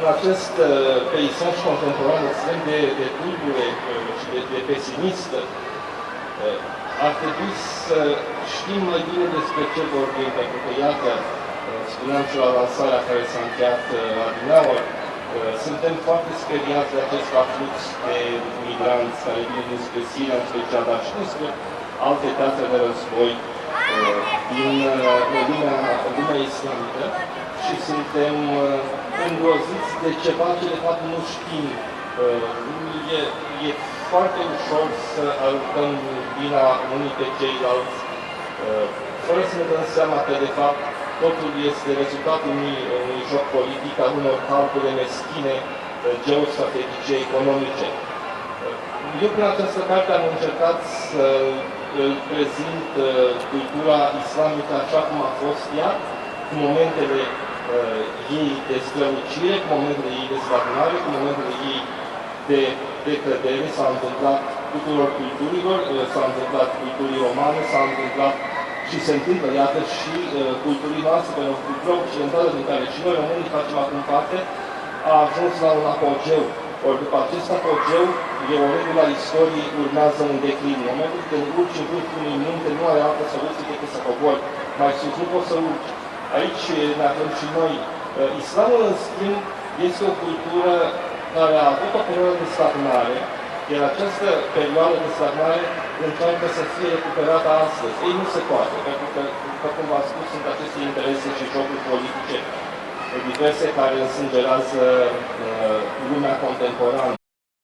în acest peisaj contemporan extrem de tulbure și de pesimist, ar trebui să știm mai bine despre ce vorbim, pentru că, iată, spuneam și la lansarea care s-a încheiat la Dinaur, suntem foarte speriați de acest aflux de migranți care vin dinspre Siria, în special, dar și despre alte teatre de război din lumea islamică și suntem îngroziți de ceva ce de fapt nu știm. E foarte ușor să arătăm vina unii pe ceilalți, fără să ne dăm seama că de fapt totul este rezultatul unui joc politic, al unor calcule meschine, geostrategice, economice. Eu prin această carte am încercat să îl prezint cultura islamică așa cum a fost ea, cu momentele ei de strălucire, cu momentele ei de stagnare, cu momentele ei de decădere. S-a întâmplat tuturor culturilor, s-a întâmplat culturii romane, s-a întâmplat și se întâmplă, iată, și culturii noastre, pentru că cultura occidentală din care și noi românii facem acum parte, a ajuns la un apogeu. Ori după acest apogeu, e o regulă a istoriei, urmează un declin. În momentul când urci în vârful unui munte, nu are altă soluție decât să cobori. Mai sus nu poți să urci. Aici ne aflăm și noi. Islamul, în schimb, este o cultură care a avut o perioadă de stagnare, iar această perioadă de stagnare încearcă să fie recuperată astăzi. Ei nu se poate, pentru că, după cum v-am spus, sunt aceste interese și jocuri politice diverse care însângerează lumea contemporană.